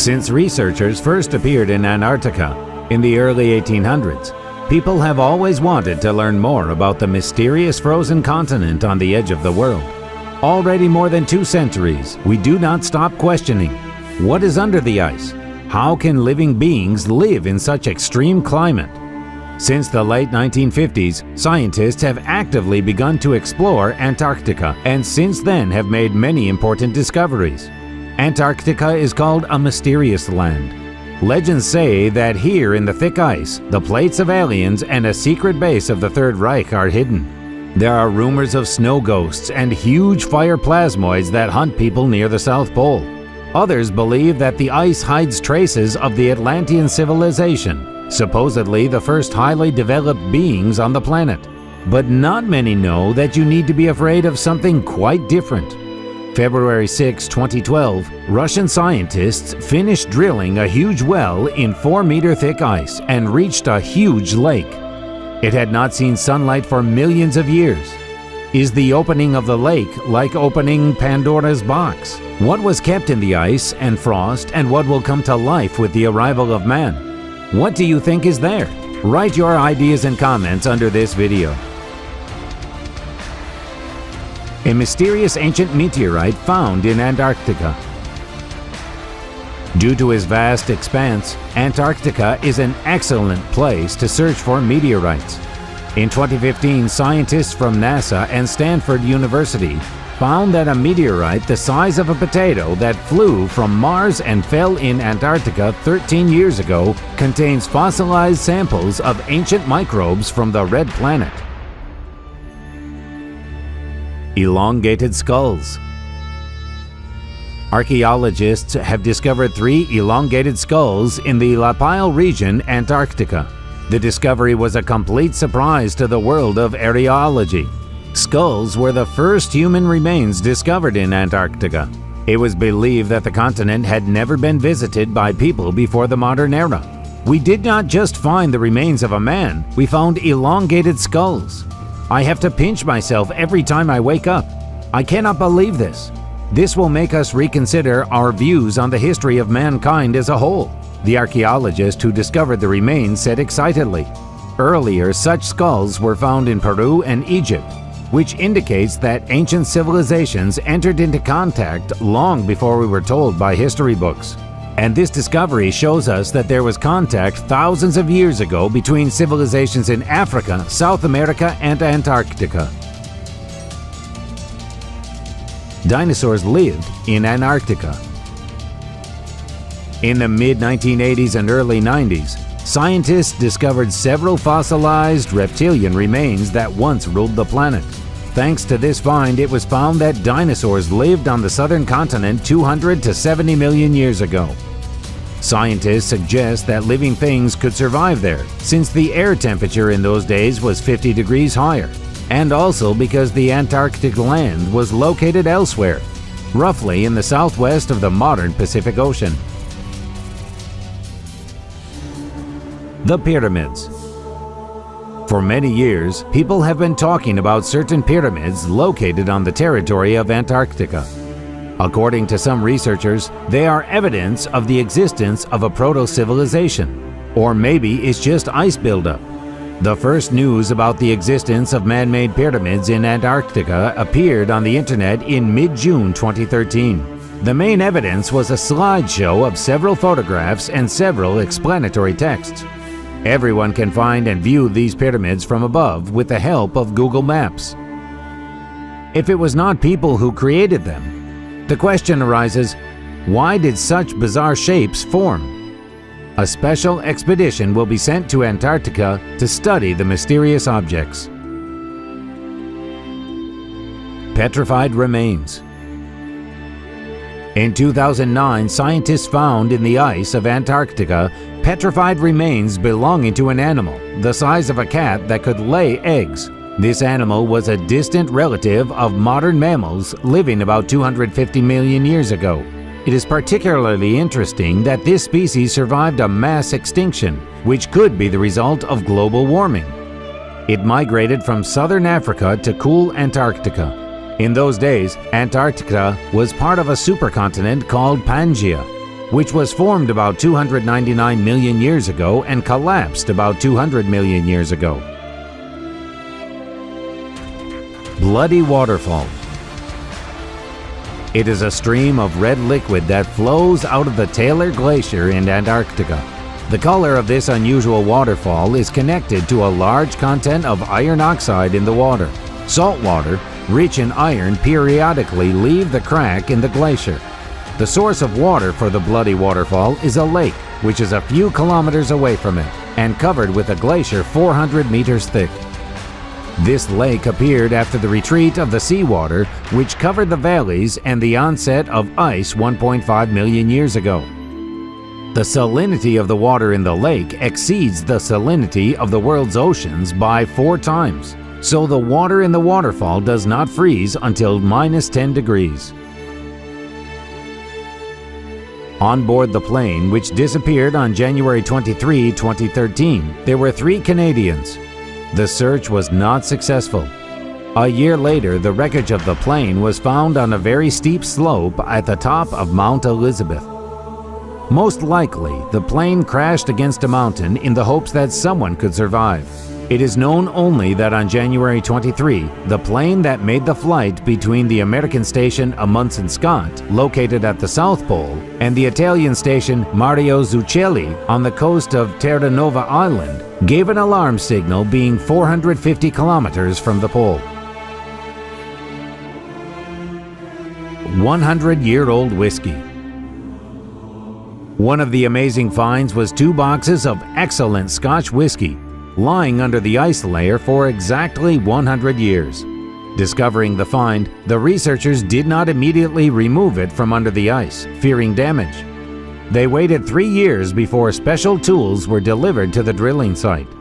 Since researchers first appeared in Antarctica in the early 1800s, people have always wanted to learn more about the mysterious frozen continent on the edge of the world. Already more than 2 centuries, we do not stop questioning: what is under the ice? How can living beings live in such extreme climate? Since the late 1950s, scientists have actively begun to explore Antarctica, and since then have made many important discoveries. Antarctica is called a mysterious land. Legends say that here in the thick ice, the plates of aliens and a secret base of the Third Reich are hidden. There are rumors of snow ghosts and huge fire plasmoids that hunt people near the South Pole. Others believe that the ice hides traces of the Atlantean civilization, supposedly the first highly developed beings on the planet. But not many know that you need to be afraid of something quite different. February 6, 2012, Russian scientists finished drilling a huge well in 4-meter thick ice and reached a huge lake. It had not seen sunlight for millions of years. Is the opening of the lake like opening Pandora's box? What was kept in the ice and frost, and what will come to life with the arrival of man? What do you think is there? Write your ideas and comments under this video. A mysterious ancient meteorite found in Antarctica. Due to its vast expanse, Antarctica is an excellent place to search for meteorites. In 2015, scientists from NASA and Stanford University found that a meteorite the size of a potato that flew from Mars and fell in Antarctica 13 years ago contains fossilized samples of ancient microbes from the red planet. Elongated skulls. Archaeologists have discovered 3 elongated skulls in the Lapile region, Antarctica. The discovery was a complete surprise to the world of archaeology. Skulls were the first human remains discovered in Antarctica. It was believed that the continent had never been visited by people before the modern era. We did not just find the remains of a man, we found elongated skulls. I have to pinch myself every time I wake up. I cannot believe this. This will make us reconsider our views on the history of mankind as a whole, the archaeologist who discovered the remains said excitedly. Earlier, such skulls were found in Peru and Egypt, which indicates that ancient civilizations entered into contact long before we were told by history books. And this discovery shows us that there was contact thousands of years ago between civilizations in Africa, South America, and Antarctica. Dinosaurs lived in Antarctica. In the mid-1980s and early 90s, scientists discovered several fossilized reptilian remains that once ruled the planet. Thanks to this find, it was found that dinosaurs lived on the southern continent 200 to 70 million years ago. Scientists suggest that living things could survive there, since the air temperature in those days was 50 degrees higher, and also because the Antarctic land was located elsewhere, roughly in the southwest of the modern Pacific Ocean. The pyramids. For many years, people have been talking about certain pyramids located on the territory of Antarctica. According to some researchers, they are evidence of the existence of a proto-civilization, or maybe it's just ice buildup. The first news about the existence of man-made pyramids in Antarctica appeared on the internet in mid-June 2013. The main evidence was a slideshow of several photographs and several explanatory texts. Everyone can find and view these pyramids from above with the help of Google Maps. If it was not people who created them, the question arises, why did such bizarre shapes form? A special expedition will be sent to Antarctica to study the mysterious objects. Petrified remains. In 2009, scientists found in the ice of Antarctica petrified remains belonging to an animal the size of a cat that could lay eggs. This animal was a distant relative of modern mammals living about 250 million years ago. It is particularly interesting that this species survived a mass extinction, which could be the result of global warming. It migrated from southern Africa to cool Antarctica. In those days, Antarctica was part of a supercontinent called Pangaea. which was formed about 299 million years ago and collapsed about 200 million years ago. Bloody Waterfall. It is a stream of red liquid that flows out of the Taylor Glacier in Antarctica. The color of this unusual waterfall is connected to a large content of iron oxide in the water. Salt water, rich in iron, periodically leave the crack in the glacier. The source of water for the Bloody Waterfall is a lake, which is a few kilometers away from it, and covered with a glacier 400 meters thick. This lake appeared after the retreat of the seawater, which covered the valleys, and the onset of ice 1.5 million years ago. The salinity of the water in the lake exceeds the salinity of the world's oceans by 4 times, so the water in the waterfall does not freeze until -10 degrees. On board the plane, which disappeared on January 23, 2013, there were 3 Canadians. The search was not successful. A year later, the wreckage of the plane was found on a very steep slope at the top of Mount Elizabeth. Most likely, the plane crashed against a mountain in the hopes that someone could survive. It is known only that on January 23, the plane that made the flight between the American station Amundsen Scott, located at the South Pole, and the Italian station Mario Zucchelli on the coast of Terranova Island, gave an alarm signal being 450 kilometers from the pole. 100-year-old whiskey. One of the amazing finds was 2 boxes of excellent Scotch whiskey, lying under the ice layer for exactly 100 years. Discovering the find, the researchers did not immediately remove it from under the ice, fearing damage. They waited 3 years before special tools were delivered to the drilling site.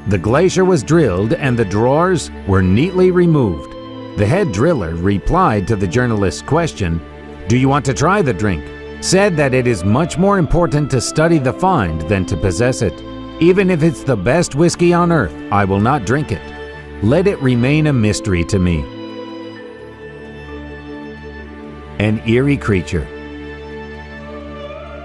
The glacier was drilled and the drawers were neatly removed. The head driller replied to the journalist's question, "Do you want to try the drink?" said that it is much more important to study the find than to possess it. "Even if it's the best whiskey on earth, I will not drink it. Let it remain a mystery to me." An eerie creature.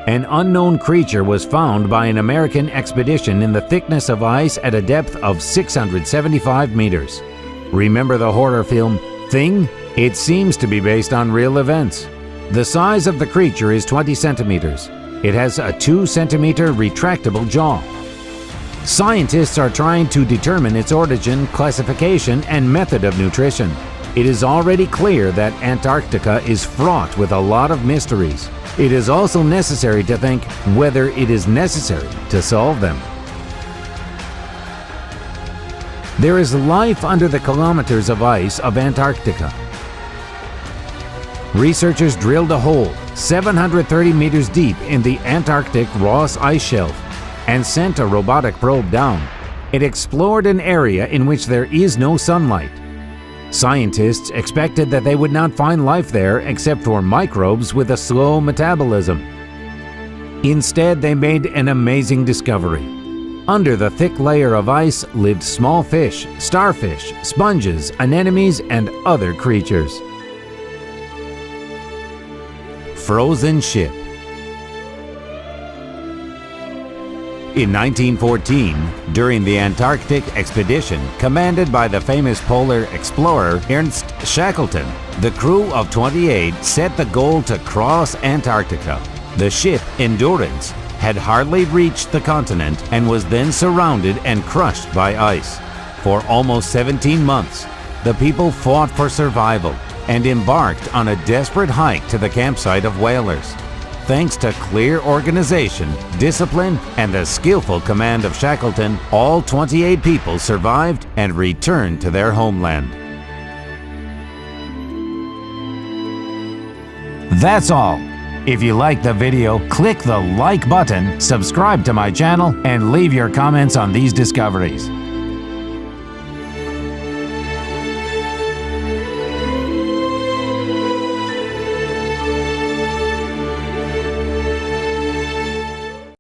An unknown creature was found by an American expedition in the thickness of ice at a depth of 675 meters. Remember the horror film Thing? It seems to be based on real events. The size of the creature is 20 centimeters. It has a 2-centimeter retractable jaw. Scientists are trying to determine its origin, classification, and method of nutrition. It is already clear that Antarctica is fraught with a lot of mysteries. It is also necessary to think whether it is necessary to solve them. There is life under the kilometers of ice of Antarctica. Researchers drilled a hole 730 meters deep in the Antarctic Ross Ice Shelf and sent a robotic probe down. It explored an area in which there is no sunlight. Scientists expected that they would not find life there except for microbes with a slow metabolism. Instead, they made an amazing discovery. Under the thick layer of ice lived small fish, starfish, sponges, anemones, and other creatures. Frozen ship. In 1914, during the Antarctic expedition commanded by the famous polar explorer Ernst Shackleton, the crew of 28 set the goal to cross Antarctica. The ship, Endurance, had hardly reached the continent and was then surrounded and crushed by ice. For almost 17 months, the people fought for survival and embarked on a desperate hike to the campsite of whalers. Thanks to clear organization, discipline, and the skillful command of Shackleton, all 28 people survived and returned to their homeland. That's all. If you liked the video, click the like button, subscribe to my channel, and leave your comments on these discoveries.